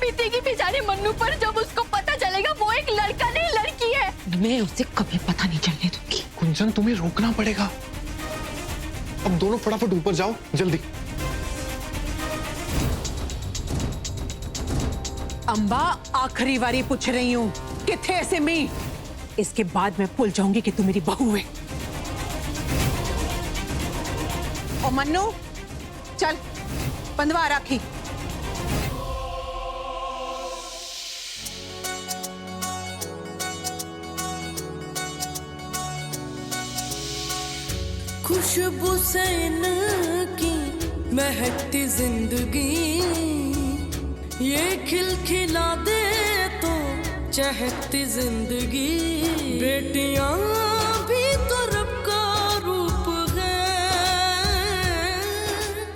बीतेगी बेचारे मन्नू पर जब उसको पता चलेगा वो एक लड़का नहीं लड़की है। मैं उसे कभी पता नहीं चलने दूंगी। कुंजन तुम्हें रोकना पड़ेगा। अब दोनों फटाफट ऊपर जाओ जल्दी। अंबा आखिरी बारी पूछ रही हूँ, किथे ऐसे में? इसके बाद मैं भूल जाऊंगी कि तू मेरी बहू है। ओ मन्नू चल बंधवा राखी। खुशबू से इनकी महकती जिंदगी, ये खिलखिला दे तो चहकती जिंदगी। बेटियां भी तो रब का रूप है,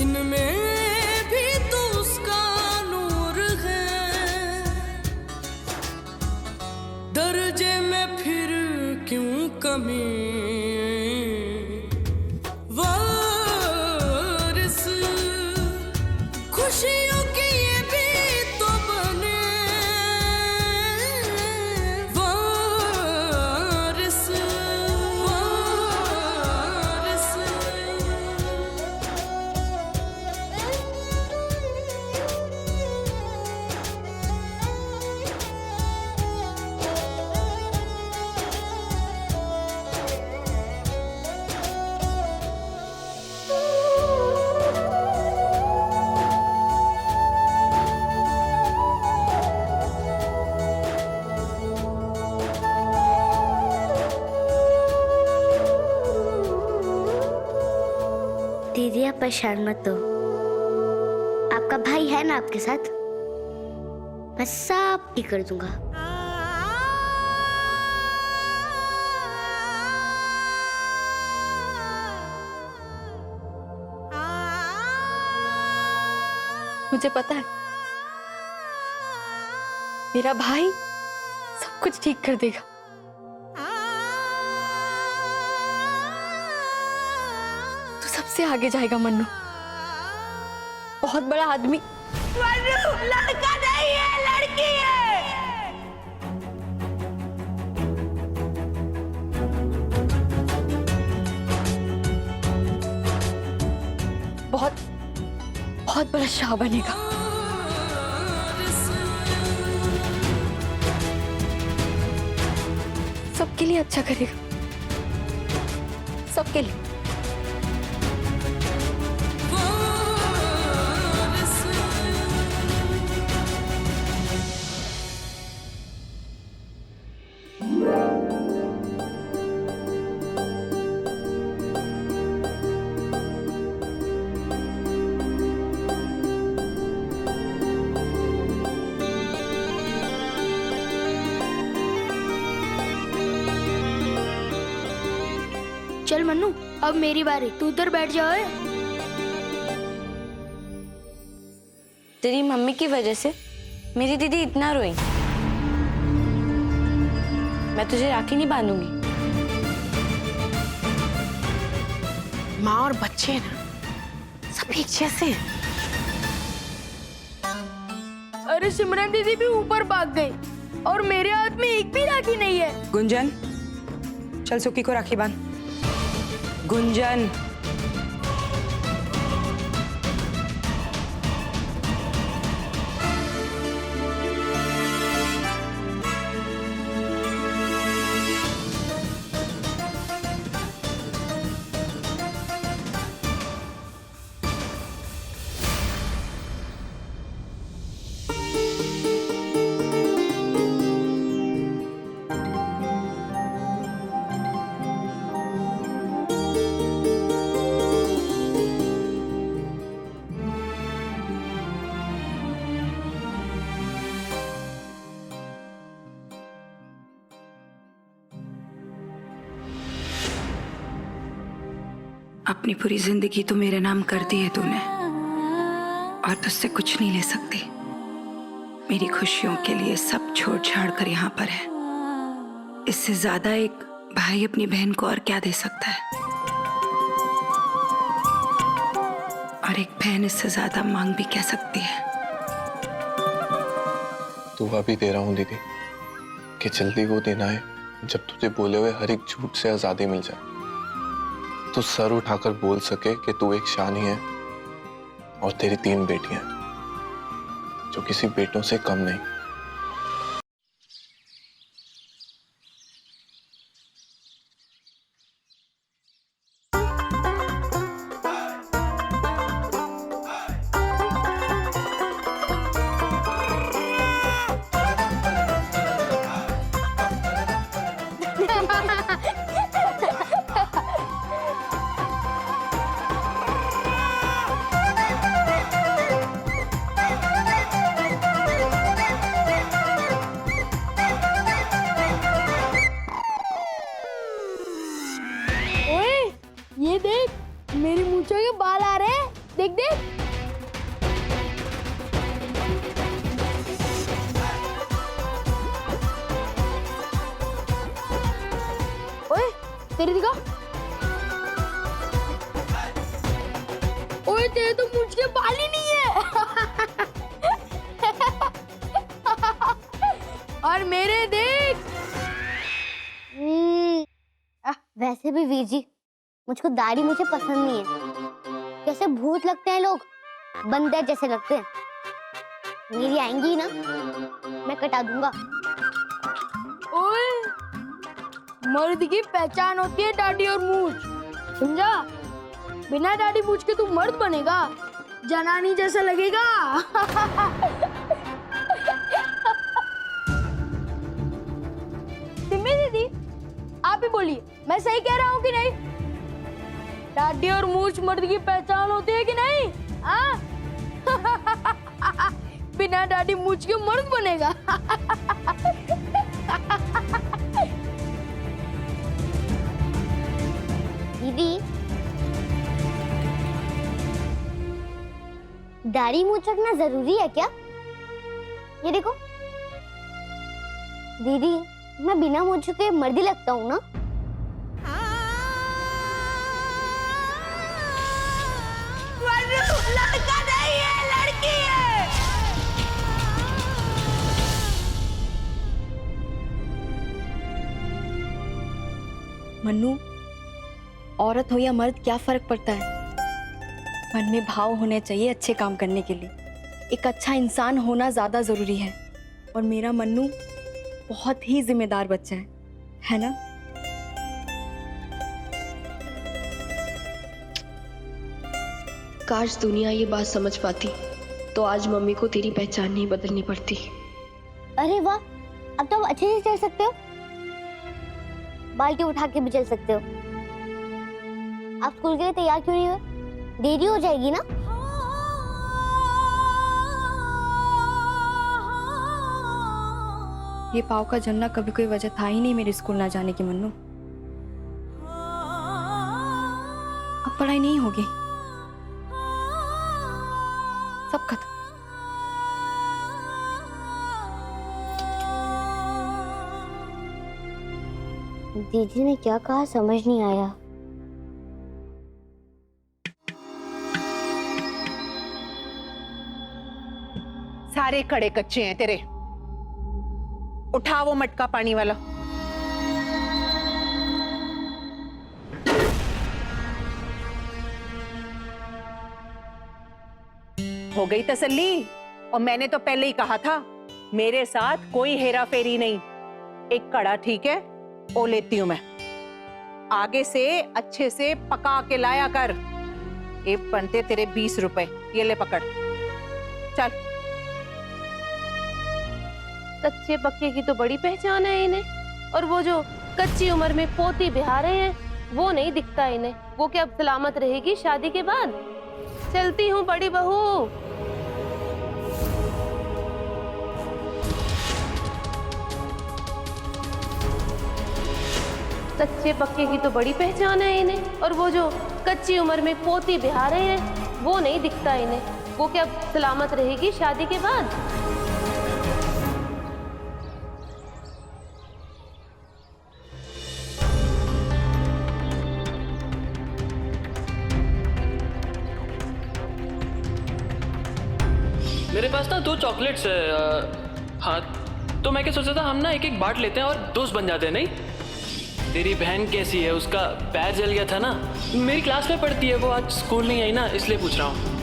इनमें भी तो उसका नूर है। दर्जे में फिर क्यों कमी, वारिस खुशियों की ये भी तो बने। वारिस वारिस दीदी आप परेशान मत हो, आपका भाई है ना आपके साथ, मैं सब ठीक कर दूंगा। मुझे पता है मेरा भाई सब कुछ ठीक कर देगा। तू सबसे आगे जाएगा मन्नू, बहुत बड़ा आदमी। मन्नू लड़का नहीं है, लड़की है। बहुत बहुत बड़ा शाह बनेगा। सबके लिए अच्छा करेगा, सबके लिए। चल मन्नू अब मेरी बारी, तू उधर बैठ जाओ। तेरी मम्मी की वजह से मेरी दीदी इतना रोई, मैं तुझे राखी नहीं बांधूंगी। माँ और बच्चे ना सब एक जैसे हैं। अरे सिमरन दीदी भी ऊपर भाग गई और मेरे हाथ में एक भी राखी नहीं है। गुंजन चल सुक्की को राखी बांध। गुंजन अपनी पूरी जिंदगी तो मेरे नाम कर दी है तूने और तुझसे कुछ नहीं ले सकती। मेरी खुशियों के लिए सब छोड़ छाड़ कर यहाँ पर है। इससे ज्यादा एक भाई अपनी बहन को और क्या दे सकता है, और एक बहन इससे ज्यादा मांग भी क्या सकती है। दुआ भी दे रहा हूँ दीदी कि जल्दी वो दिन आए जब तुझे बोले हुए हर एक झूठ से आजादी मिल जाए, तू सर उठाकर बोल सके कि तू एक शानी है और तेरी 3 बेटियां जो किसी बेटों से कम नहीं। ओए, ये देख, मेरी मूंछों के बाल आ रहे हैं। देख देख। ओए, तेरी दिखा। ओए, तेरे तो मूंछ के बाल ही नहीं है। और मेरे देख। वैसे भी वीर जी, मुझको दाढ़ी मुझे पसंद नहीं है। कैसे भूत लगते हैं लोग, बंदर जैसे लगते हैं। मेरी आएंगी ना, मैं कटा दूंगा। ओए, मर्द की पहचान होती है दाढ़ी और मूछ, समझा? बिना दाढ़ी मूछ के तू मर्द बनेगा, जनानी जैसा लगेगा। सिम्मी दीदी, आप ही बोलिए, मैं सही कह रहा हूँ कि नहीं? दाढ़ी और मूछ मर्द की पहचान होती है कि नहीं? हाँ? बिना दाढ़ी मूछ के मर्द बनेगा। दीदी, दाढ़ी मूछ रखना जरूरी है क्या? ये देखो दीदी, मैं बिना मूछ के मर्दी लगता हूँ ना? लड़का नहीं है, लड़की है। मन्नू, औरत हो या मर्द क्या फर्क पड़ता है? मन में भाव होने चाहिए अच्छे काम करने के लिए। एक अच्छा इंसान होना ज्यादा जरूरी है। और मेरा मन्नू बहुत ही जिम्मेदार बच्चा है ना? काश दुनिया ये बात समझ पाती तो आज मम्मी को तेरी पहचान नहीं बदलनी पड़ती। अरे वाह, अब तो आप अच्छे से चल सकते हो, बाल्टी उठा के भी चल सकते हो। आप स्कूल के लिए तैयार क्यों नहीं हुए? देरी हो जाएगी ना। ये पाव का जलना कभी कोई वजह था ही नहीं मेरे स्कूल ना जाने की मन्नू। अब पढ़ाई नहीं होगी, सब खत्म। दीदी ने क्या कहा समझ नहीं आया। सारे कड़े कच्चे हैं तेरे। उठा वो मटका पानी वाला। हो गई तसल्ली? और मैंने तो पहले ही कहा था, मेरे साथ कोई हेरा फेरी नहीं। एक कड़ा ठीक है, ओ लेती हूं मैं। आगे से अच्छे से पका के लाया कर। ये बनते तेरे 20 रुपए, ये ले पकड़। चल। कच्चे पक्के की तो बड़ी पहचान है इन्हें, और वो जो कच्ची उम्र में पोती बिहा रहे हैं वो नहीं दिखता इन्हें। वो क्या अब सलामत रहेगी शादी के बाद? चलती हूँ बड़ी बहू। कच्चे पक्के की तो बड़ी पहचान है इन्हें, और वो जो कच्ची उम्र में पोती बिहा रहे हैं वो नहीं दिखता इन्हें। वो क्या अब सलामत रहेगी शादी के बाद? मेरे पास ना 2 चॉकलेट्स है, हाँ, तो मैं क्या सोचा था, हम ना एक एक बांट लेते हैं और दोस्त बन जाते हैं, नहीं? तेरी बहन कैसी है? उसका पैर जल गया था ना, मेरी क्लास में पढ़ती है वो, आज स्कूल नहीं आई ना, इसलिए पूछ रहा हूँ।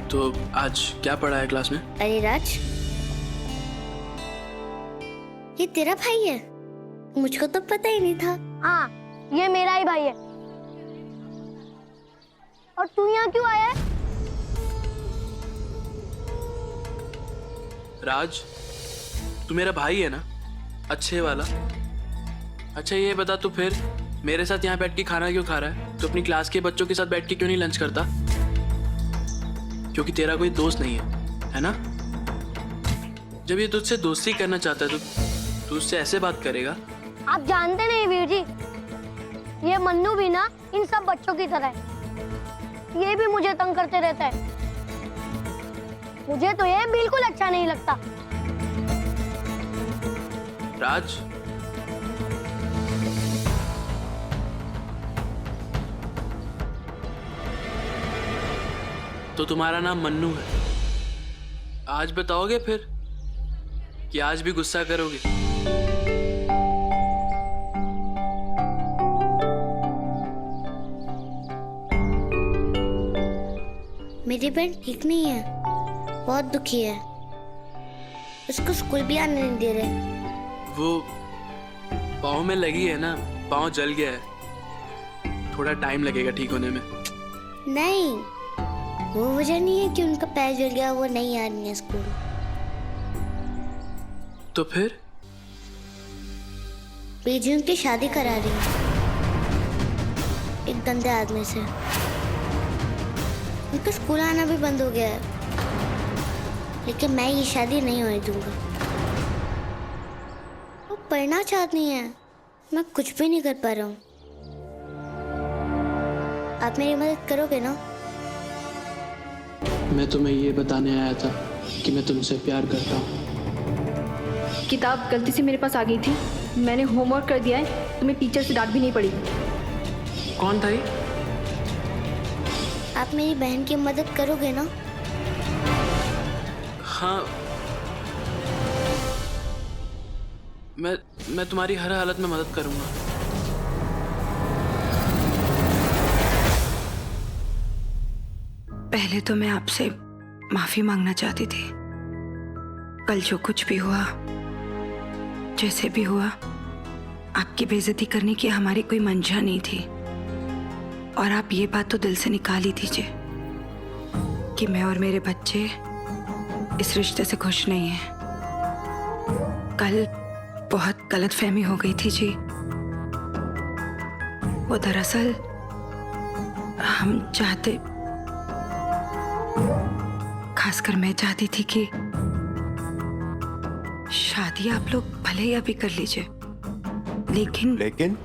तो आज क्या पढ़ा है क्लास में? अरे राज, ये तेरा भाई है? मुझको तो पता ही नहीं था। हाँ, ये मेरा ही भाई है। और तू यहाँ क्यों आया है? राज, तू मेरा भाई है ना, अच्छे वाला? अच्छा ये बता, तू फिर मेरे साथ यहाँ बैठ के खाना क्यों खा रहा है? तू अपनी क्लास के बच्चों के साथ बैठ के क्यों नहीं लंच करता? क्योंकि तेरा कोई दोस्त नहीं है ना? जब ये तुझसे दोस्ती करना चाहता है तो तू उससे ऐसे बात करेगा? आप जानते नहीं वीर जी, ये मन्नू भी ना इन सब बच्चों की तरह है। ये भी मुझे तंग करते रहता है। मुझे तो ये बिल्कुल अच्छा नहीं लगता। राज, तो तुम्हारा नाम मन्नू है। आज बताओगे फिर कि आज भी गुस्सा करोगे? मेरी बहन ठीक नहीं है, बहुत दुखी है। उसको स्कूल भी आने नहीं दे रहे। वो पाँव में लगी है ना, पाँव जल गया है, थोड़ा टाइम लगेगा ठीक होने में। नहीं, वो वजह नहीं है कि उनका पैर जल गया वो नहीं आ रही है स्कूल। तो फिर? बीजी उनकी शादी करा रही है एक गंदे आदमी से। उनका स्कूल आना भी बंद हो गया है, लेकिन मैं ये शादी नहीं होने दूंगा। वो पढ़ना चाहती है, मैं कुछ भी नहीं कर पा रहा हूँ। आप मेरी मदद करोगे ना? मैं तुम्हें ये बताने आया था कि मैं तुमसे प्यार करता हूँ। किताब गलती से मेरे पास आ गई थी, मैंने होमवर्क कर दिया है, तुम्हें टीचर से डांट भी नहीं पड़ी। कौन था ये? आप मेरी बहन की मदद करोगे ना? हाँ, मैं तुम्हारी हर हालत में मदद करूंगा। पहले तो मैं आपसे माफी मांगना चाहती थी। कल जो कुछ भी हुआ, जैसे भी हुआ, आपकी बेइज्जती करने की हमारी कोई मंशा नहीं थी। और आप ये बात तो दिल से निकाल ही दीजिए कि मैं और मेरे बच्चे इस रिश्ते से खुश नहीं हैं। कल बहुत गलतफहमी हो गई थी जी। वो दरअसल हम चाहते, खासकर मैं चाहती थी कि शादी आप लोग भले ही अभी कर लीजिए, लेकिन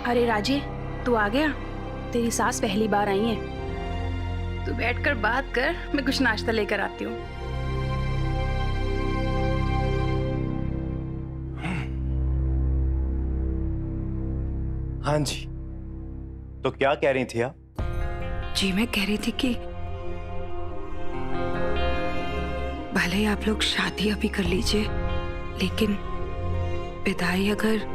अरे राजे, तू आ गया? तेरी सास पहली बार आई है। तू बैठकर बात कर, मैं कुछ नाश्ता लेकर आती हूँ। हाँ जी, तो क्या कह रही थी आप? जी मैं कह रही थी कि भले ही आप लोग शादी अभी कर लीजिए, लेकिन विदाई अगर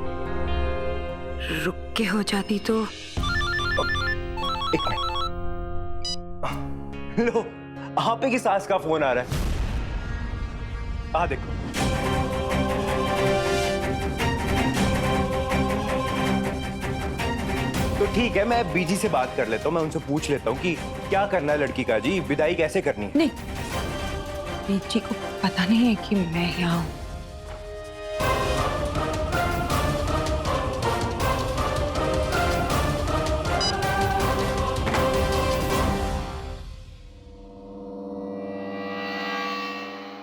रुक के हो जाती तो। एक मिनट, लो आप ही की सास का फोन आ रहा है। देखो, तो ठीक है, मैं बीजी से बात कर लेता हूँ, मैं उनसे पूछ लेता हूँ कि क्या करना है लड़की का जी, विदाई कैसे करनी है। नहीं, बीजी को पता नहीं है कि मैं यहाँ हूँ।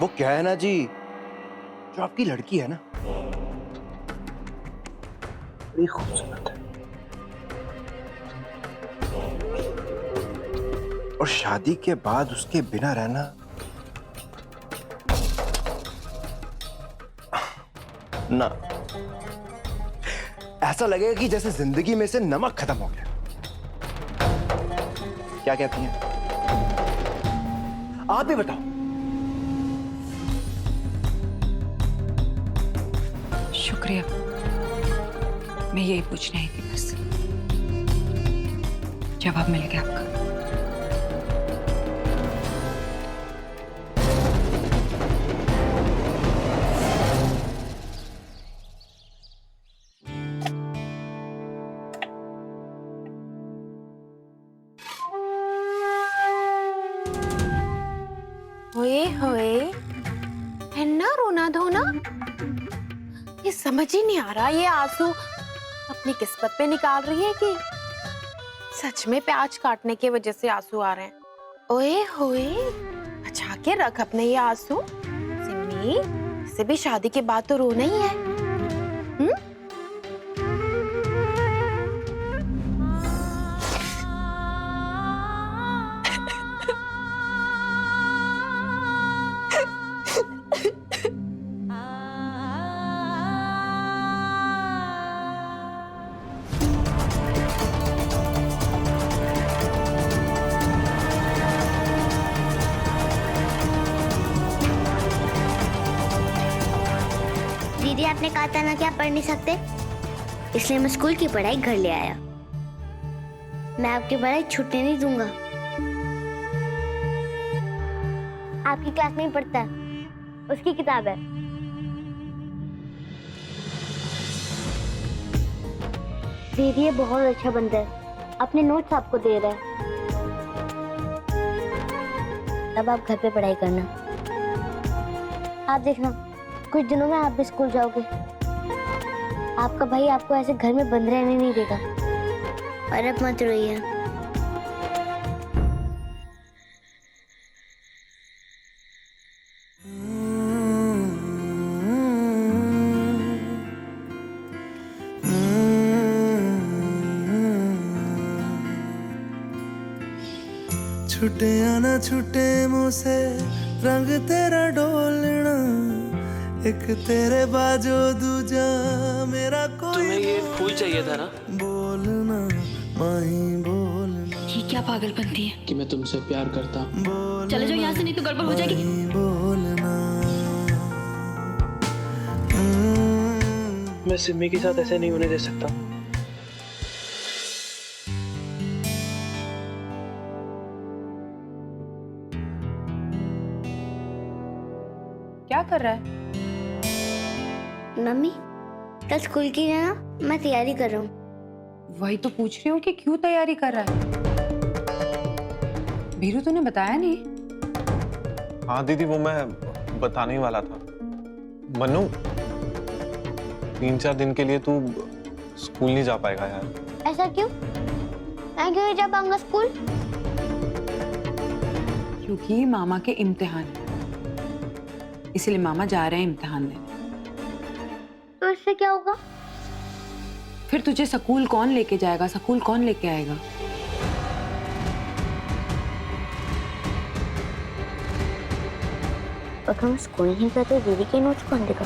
वो क्या है ना जी, जो आपकी लड़की है ना, बड़ी खूबसूरत है और शादी के बाद उसके बिना रहना ना, ऐसा लगेगा कि जैसे जिंदगी में से नमक खत्म हो गया। क्या कहती हैं? आप भी बताओ। शुक्रिया, मैं यही पूछने आई थी बस। जवाब मिल गया आपका। होए होए, है ना रोना धोना? ये समझ ही नहीं आ रहा, ये आंसू अपनी किस्मत पे निकाल रही है कि सच में प्याज काटने की वजह से आंसू आ रहे हैं? ओए होए, बचा के रख अपने ये आंसू सिमी, इसे भी शादी के बाद तो रोना ही है। दीदी आपने कहा था ना कि आप पढ़ नहीं सकते, इसलिए मैं स्कूल की पढ़ाई घर ले आया। मैं आपकी पढ़ाई छूटने नहीं दूंगा। आपकी क्लास में ही पढ़ता है, उसकी किताब है। दीदी ये बहुत अच्छा बंदा है, अपने नोट्स आपको दे रहा है। अब आप घर पे पढ़ाई करना। आप देखना कुछ दिनों में आप भी स्कूल जाओगे। आपका भाई आपको ऐसे घर में बंद रहने नहीं देगा। और अब मत रोइए। छुटे आना छुटे मुँह से रंग तेरा डोलना, एक तेरे बाजो दूजा मेरा कोई। तुम्हें ये फूल चाहिए था ना? बोलना माही बोलना। ये क्या पागलपंती है? कि मैं तुमसे प्यार करता हूँ। चले जाओ यहाँ से, नहीं तो गड़बड़ हो जाएगी। बोलना मैं सिमी के साथ ऐसे नहीं होने दे सकता। क्या कर रहा है? मम्मी कल स्कूल की है ना, मैं तैयारी कर रहा हूँ। वही तो पूछ रही हूँ कि क्यों तैयारी कर रहा है? बीरू तूने बताया नहीं? हाँ दीदी, वो मैं बताने ही वाला था। मनु, 3-4 दिन के लिए तू स्कूल नहीं जा पाएगा यार। ऐसा क्यों? मैं क्यों नहीं जा पाऊंगा स्कूल? क्योंकि मामा के इम्तिहान है, इसलिए मामा जा रहे हैं इम्तिहान देने। तो इससे क्या होगा? फिर तुझे स्कूल कौन लेके जाएगा, स्कूल कौन लेके आएगा? अगर हम स्कूल नहीं गए तो दीदी के नोट्स कौन देगा?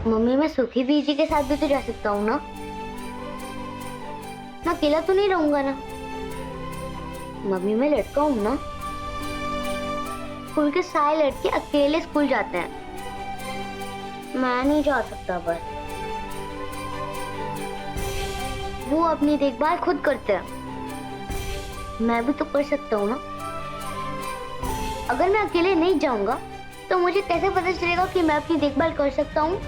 मम्मी मैं सुखी बीजी के साथ भी तो जा सकता हूँ ना? मैं अकेला तो नहीं रहूंगा ना? मम्मी मैं लड़का हूँ ना? स्कूल के सारे लड़के अकेले स्कूल जाते हैं, मैं नहीं जा सकता। बस वो अपनी देखभाल खुद करते हैं, मैं भी तो कर सकता हूँ ना? अगर मैं अकेले नहीं जाऊंगा तो मुझे कैसे पता चलेगा कि मैं अपनी देखभाल कर सकता हूँ?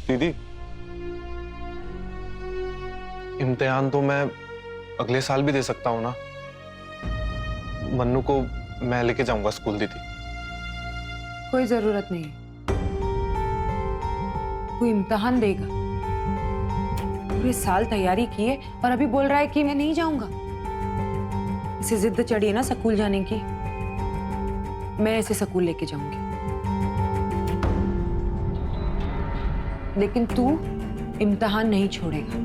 दीदी, इम्तिहान तो मैं अगले साल भी दे सकता हूँ ना। मन्नू को मैं लेके जाऊंगा स्कूल दीदी। कोई जरूरत नहीं, तू इम्तिहान देगा। पूरे साल तैयारी की है और अभी बोल रहा है कि मैं नहीं जाऊंगा। इसे जिद चढ़ी है ना स्कूल जाने की, मैं इसे स्कूल लेके जाऊंगी। लेकिन तू इम्तिहान नहीं छोड़ेगा।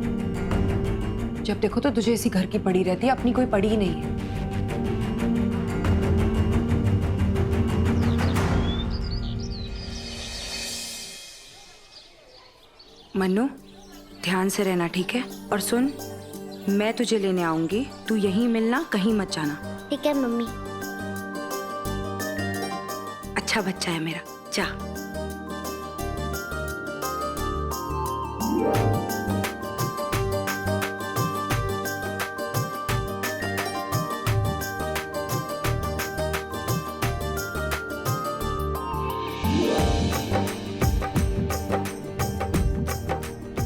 जब देखो तो तुझे इसी घर की पड़ी रहती है, अपनी कोई पड़ी ही नहीं है। मन्नू, ध्यान से रहना, ठीक है? और सुन, मैं तुझे लेने आऊंगी, तू यहीं मिलना, कहीं मत जाना। ठीक है मम्मी। अच्छा बच्चा है मेरा, जा।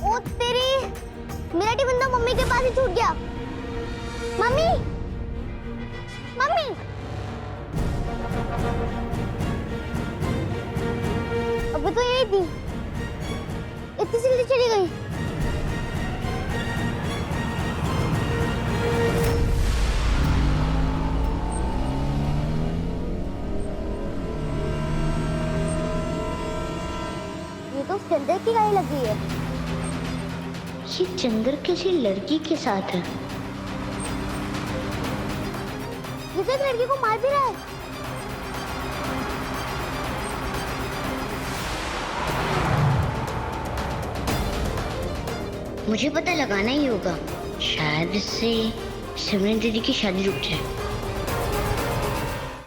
ओ तेरी, मेरा टिफिन तो मम्मी के पास ही छूट गया। Mummy, mummy. अभी तो यही थी, इतनी जल्दी चली गई। ये तो चंद्र की गाड़ी लगी है। ये चंद्र किसी लड़की के साथ है। ये तो एक लड़की को मार भी रहा है। मुझे पता लगाना ही होगा, शायद इससे सिमरन दीदी की शादी रुक जाए।